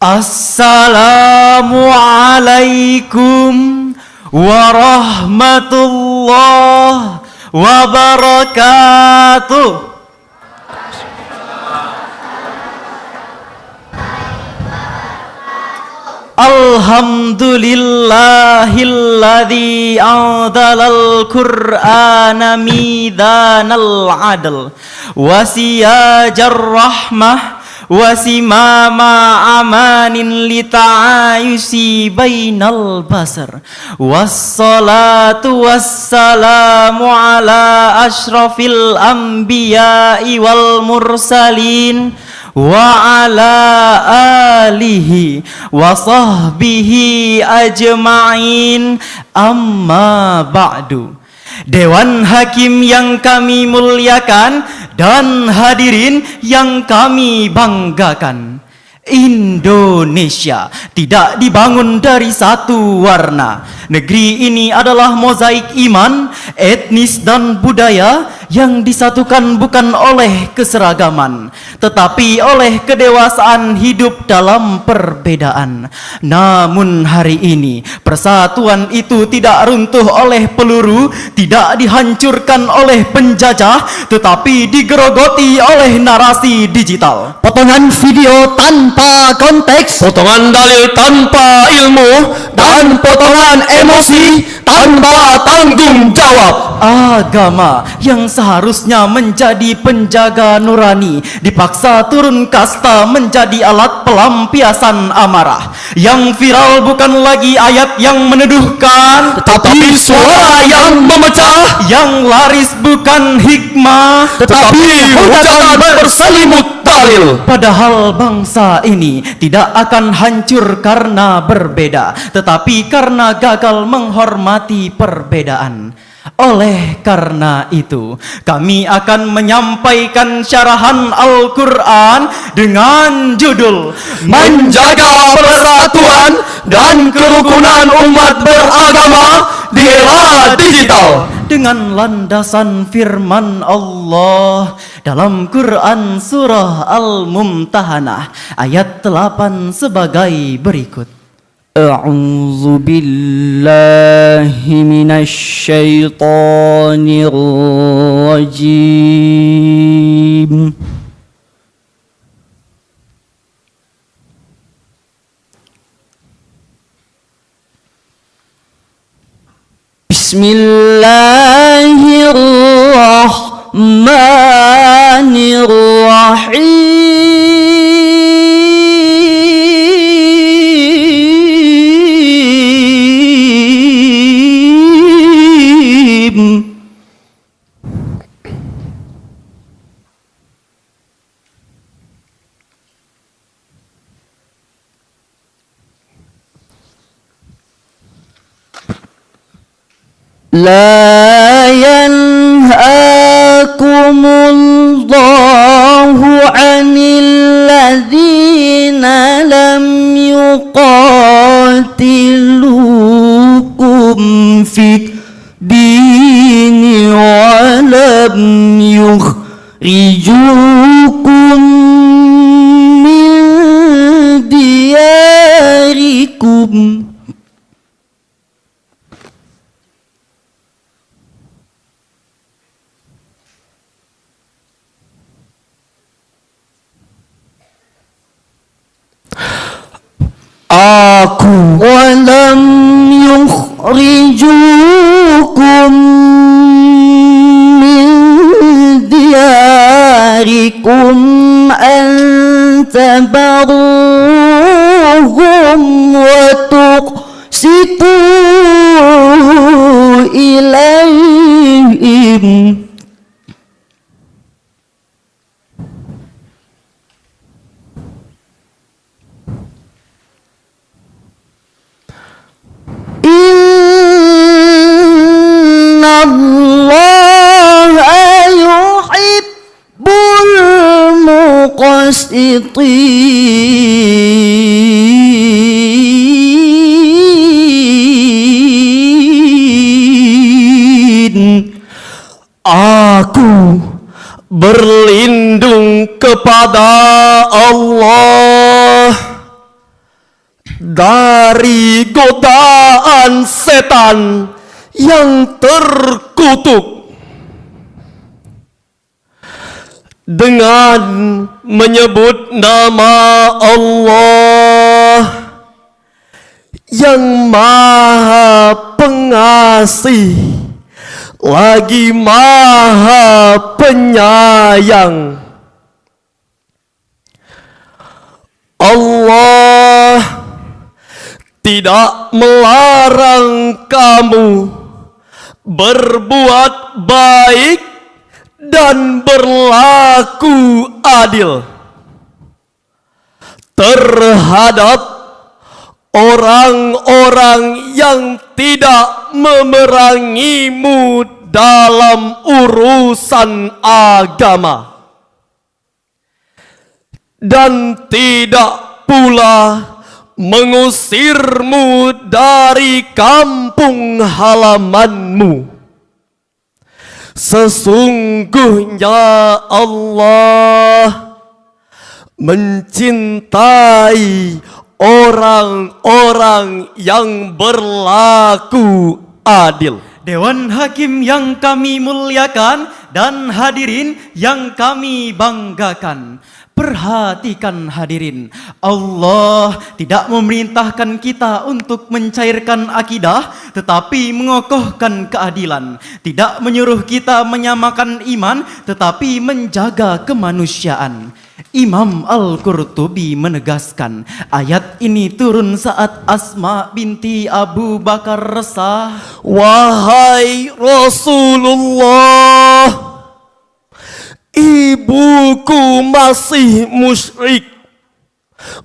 Assalamualaikum warahmatullahi wabarakatuh. Alhamdulillahilladzi anzalal Qur'ana midzanal adl wa siyajar rahmah wasimama amanin lita'ayusi bainal basar wassalatu wassalamu ala ashrafil anbiya'i wal mursalin wa ala alihi wa sahbihi ajma'in, amma ba'du. Dewan Hakim yang kami muliakan dan hadirin yang kami banggakan, Indonesia tidak dibangun dari satu warna. Negeri ini adalah mozaik iman, etnis dan budaya yang disatukan bukan oleh keseragaman, tetapi oleh kedewasaan hidup dalam perbedaan. Namun hari ini persatuan itu tidak runtuh oleh peluru, tidak dihancurkan oleh penjajah, tetapi digerogoti oleh narasi digital. Potongan video tanpa konteks, potongan dalil tanpa ilmu, dan potongan emosi tanpa tanggung jawab. Agama yang seharusnya menjadi penjaga nurani dipaksa turun kasta menjadi alat pelampiasan amarah. Yang viral bukan lagi ayat yang menuduhkan, tetapi suara yang memecah. Yang laris bukan hikmah, tetapi hujatan berselimut dalil. Padahal bangsa ini tidak akan hancur karena berbeda, tetapi karena gagal menghormati perbedaan. Oleh karena itu, kami akan menyampaikan syarahan Al-Quran dengan judul Menjaga Persatuan dan Kerukunan Umat Beragama di Era Digital, dengan landasan firman Allah dalam Quran surah Al-Mumtahanah ayat 8 sebagai berikut. A'udzu billahi minasy syaithanir rajim. Bismillahirrahmanirrahim. La yanhaakumullahu 'anil ladzina lam yuqatilukum fid dini wa lam yukhrijukum min diyarikum walam yukhrijukum min diyarikum an tabarruhum wa tuqsitu ilaihim. Innallaha yuhibbul muqsitin. Aku berlindung kepada Allah dari godaan setan yang terkutuk. Dengan menyebut nama Allah yang Maha Pengasih lagi Maha Penyayang. Allah tidak melarang kamu berbuat baik dan berlaku adil terhadap orang-orang yang tidak memerangimu dalam urusan agama, dan tidak pula mengusirmu dari kampung halamanmu. Sesungguhnya Allah mencintai orang-orang yang berlaku adil. Dewan Hakim yang kami muliakan dan hadirin yang kami banggakan. Perhatikan hadirin, Allah tidak memerintahkan kita untuk mencairkan akidah, tetapi mengokohkan keadilan. Tidak menyuruh kita menyamakan iman, tetapi menjaga kemanusiaan. Imam Al-Qurtubi menegaskan, ayat ini turun saat Asma binti Abu Bakar resah. Wahai Rasulullah, ibuku masih musyrik.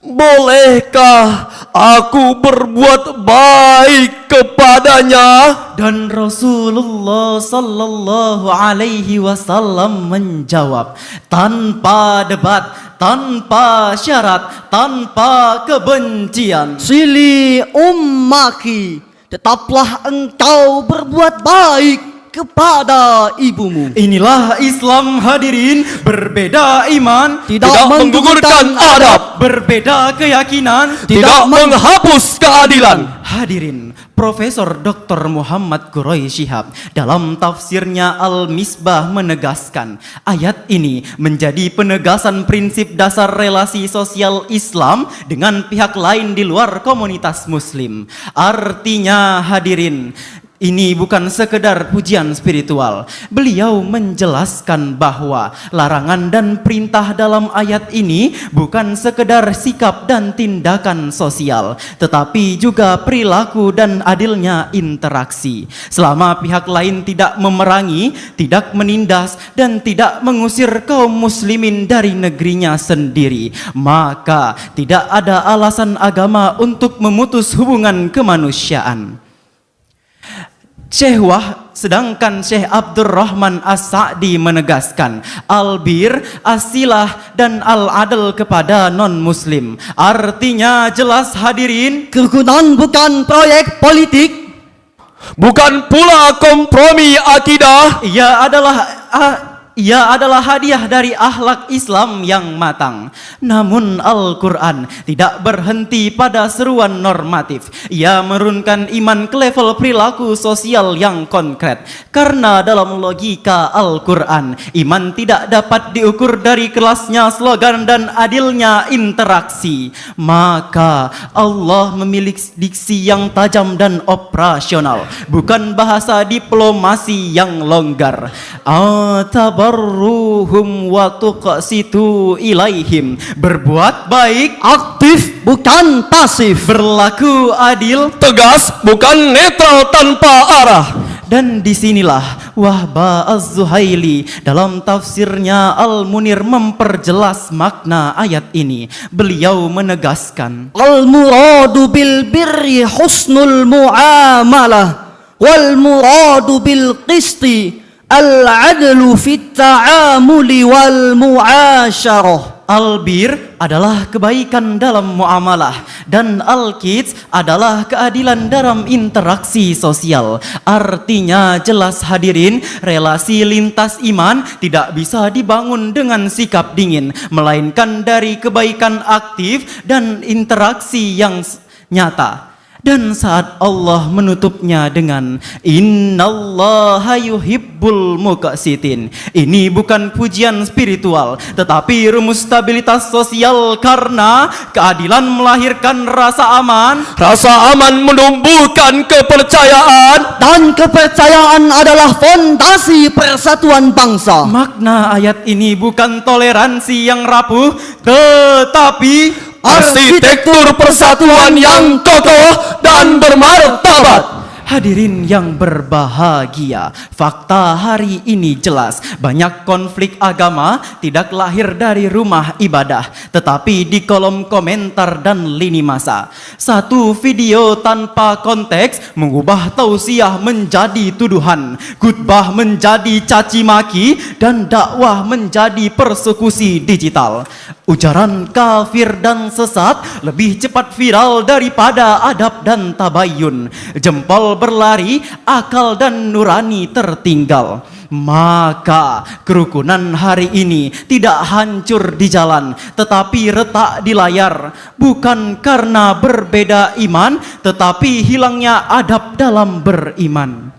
Bolehkah aku berbuat baik kepadanya? Dan Rasulullah sallallahu alaihi wasallam menjawab tanpa debat, tanpa syarat, tanpa kebencian. Sili ummaki, tetaplah engkau berbuat baik kepada ibumu. Inilah Islam hadirin, berbeda iman, Tidak menggugurkan adab, berbeda keyakinan, tidak menghapus keadilan. Hadirin, Profesor Dr. Muhammad Quraish Shihab dalam tafsirnya Al-Misbah menegaskan, ayat ini menjadi penegasan prinsip dasar relasi sosial Islam dengan pihak lain di luar komunitas Muslim. Artinya hadirin, ini bukan sekedar pujian spiritual. Beliau menjelaskan bahwa larangan dan perintah dalam ayat ini bukan sekedar sikap dan tindakan sosial, tetapi juga perilaku dan adilnya interaksi. Selama pihak lain tidak memerangi, tidak menindas, dan tidak mengusir kaum muslimin dari negerinya sendiri, maka tidak ada alasan agama untuk memutus hubungan kemanusiaan. Sedangkan Syekh Abdurrahman As-Sa'di menegaskan, al-bir, as-silah, dan al-adl kepada non-muslim. Artinya jelas hadirin, Kerukunan bukan proyek politik, Bukan pula kompromi akidah. Ia adalah hadiah dari akhlak Islam yang matang. Namun Al-Quran tidak berhenti pada seruan normatif. Ia menurunkan iman ke level perilaku sosial yang konkret. Karena dalam logika Al-Quran, iman tidak dapat diukur dari kerasnya slogan dan adilnya interaksi. Maka Allah memiliki diksi yang tajam dan operasional, bukan bahasa diplomasi yang longgar. Tabarruhum wa tuqsitu ilaihim. Berbuat baik, aktif bukan pasif, berlaku adil, Tegas bukan netral tanpa arah. dan disinilah Wahba Az-Zuhaili dalam tafsirnya Al-Munir memperjelas makna ayat ini. Beliau menegaskan, al-muradu bil birri husnul muamalah wal muradu bil qisti al-adlu fit ta'amuli wal muasyarah. Al-bir adalah kebaikan dalam muamalah dan al-qits adalah keadilan dalam interaksi sosial. Artinya jelas hadirin, relasi lintas iman tidak bisa dibangun dengan sikap dingin, melainkan dari kebaikan aktif dan interaksi yang nyata. Dan saat Allah menutupnya dengan Innallaha yuhibbul muqsitin. Ini bukan pujian spiritual, tetapi rumus stabilitas sosial, karena keadilan melahirkan rasa aman. Rasa aman menumbuhkan kepercayaan. Dan kepercayaan adalah fondasi persatuan bangsa. Makna ayat ini bukan toleransi yang rapuh, tetapi Arsitektur persatuan yang kokoh dan bermartabat. Hadirin yang berbahagia, fakta hari ini jelas. Banyak konflik agama tidak lahir dari rumah ibadah, tetapi di kolom komentar dan lini masa. Satu video tanpa konteks mengubah tausiah menjadi tuduhan, khutbah menjadi caci maki, dan dakwah menjadi persekusi digital. Ujaran kafir dan sesat lebih cepat viral daripada adab dan tabayun. Jempol berlari, akal dan nurani tertinggal. Maka kerukunan hari ini tidak hancur di jalan, tetapi retak di layar. Bukan karena berbeda iman, tetapi hilangnya adab dalam beriman.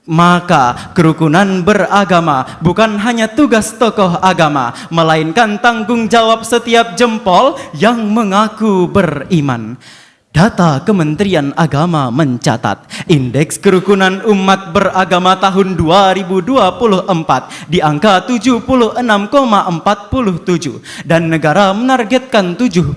Maka kerukunan beragama bukan hanya tugas tokoh agama, melainkan tanggung jawab setiap jempol yang mengaku beriman. Data Kementerian Agama mencatat indeks kerukunan umat beragama tahun 2024 di angka 76,47 dan negara menargetkan 78.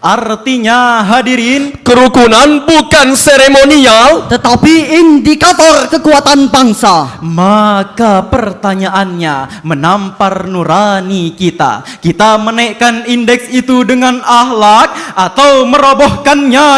Artinya hadirin, Kerukunan bukan seremonial, tetapi indikator kekuatan bangsa. maka pertanyaannya menampar nurani kita. Kita menaikkan indeks itu dengan akhlak atau merobohkannya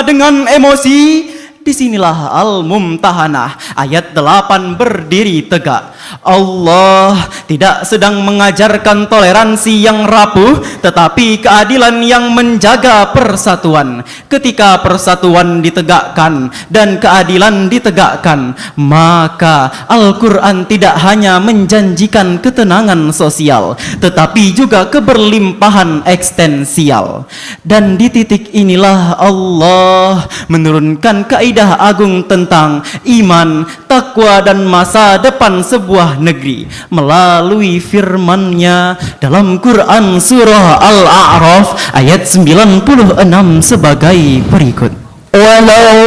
dengan emosi? Disinilah Al-Mumtahanah ayat 8 berdiri tegak. Allah tidak sedang mengajarkan toleransi yang rapuh, tetapi keadilan yang menjaga persatuan. Ketika persatuan ditegakkan dan keadilan ditegakkan, maka Al-Quran tidak hanya menjanjikan ketenangan sosial, tetapi juga keberlimpahan ekstensial. Dan di titik inilah Allah menurunkan kaidah agung tentang iman, takwa dan masa depan sebuah negeri melalui firman-Nya dalam Quran surah Al-A'raf ayat 96 sebagai berikut. Walau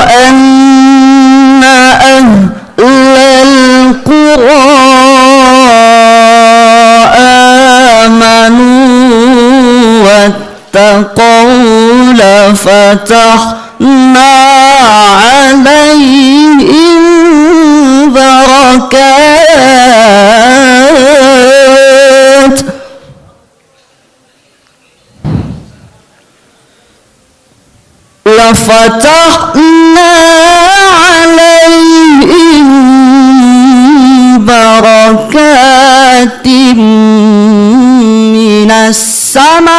anna ahlal qura amanu wattaqaw la fatahna alaihim barakat lafatahna alaihim barakatim minas samai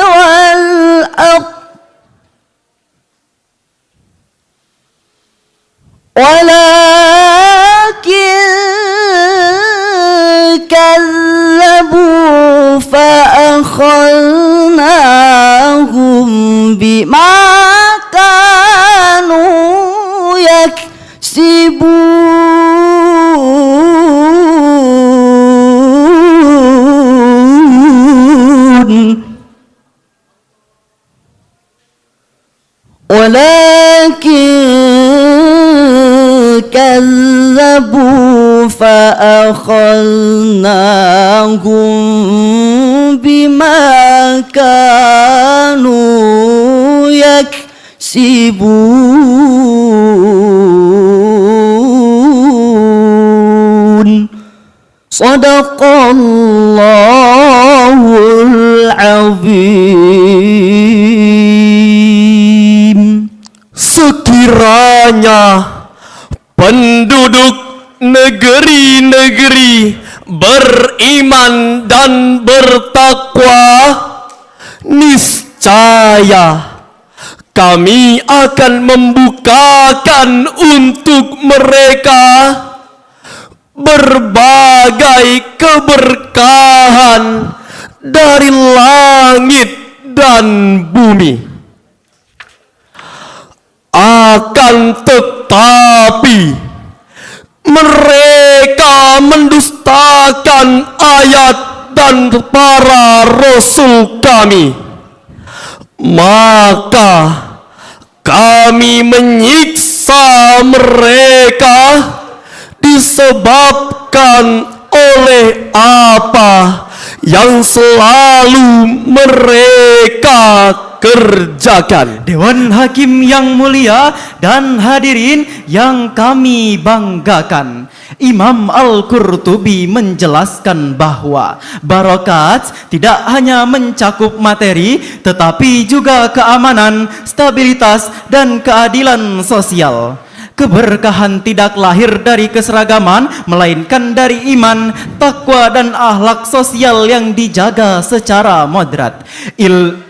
wal ardh walakin kazzabu fa'akhadnahum bima kanu yaksibun walakin كذبوا فأخذناهم بما كانوا يكسبون صدق الله العظيم. sekiranya penduduk negeri-negeri beriman dan bertakwa, niscaya kami akan membukakan untuk mereka berbagai keberkahan dari langit dan bumi. Akan tetapi mereka mendustakan ayat dan para rasul kami. Maka kami menyiksa mereka disebabkan oleh apa yang selalu mereka kerjakan. Dewan Hakim yang mulia dan hadirin yang kami banggakan, Imam Al-Qurtubi menjelaskan bahwa barokat tidak hanya mencakup materi, tetapi juga keamanan, stabilitas, dan keadilan sosial. Keberkahan tidak lahir dari keseragaman, melainkan dari iman, takwa, dan akhlak sosial yang dijaga secara moderat.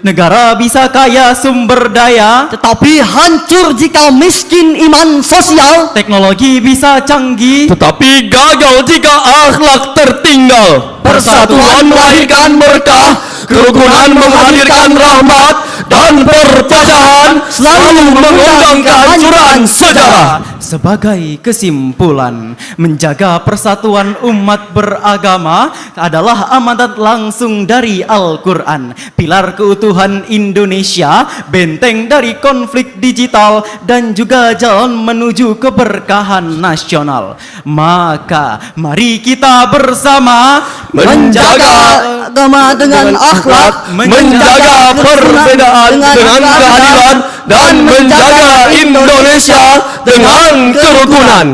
Negara bisa kaya sumber daya, tetapi hancur jika miskin iman sosial. teknologi bisa canggih, Tetapi gagal jika akhlak tertinggal. Persatuan melahirkan berkah, kerukunan menghadirkan rahmat, dan perpecahan selalu mengundang kehancuran sejarah. Sebagai kesimpulan, menjaga persatuan umat beragama adalah amanat langsung dari Al-Quran, pilar keutuhan Indonesia, benteng dari konflik digital, dan juga jalan menuju keberkahan nasional. Maka mari kita bersama Menjaga agama dengan akhlak, menjaga perbedaan dengan keadilan, dan menjaga Indonesia dengan kerukunan.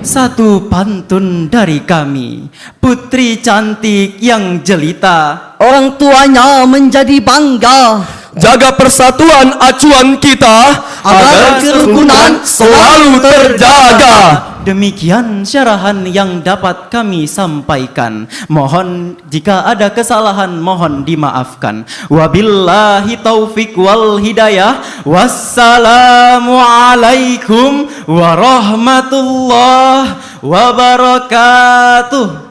Satu pantun dari kami, putri cantik yang jelita, orang tuanya menjadi bangga. Jaga persatuan acuan kita agar kerukunan selalu terjaga. Demikian syarahan yang dapat kami sampaikan. Mohon jika ada kesalahan mohon dimaafkan. Wabillahi taufik wal hidayah. Wassalamualaikum warahmatullahi wabarakatuh.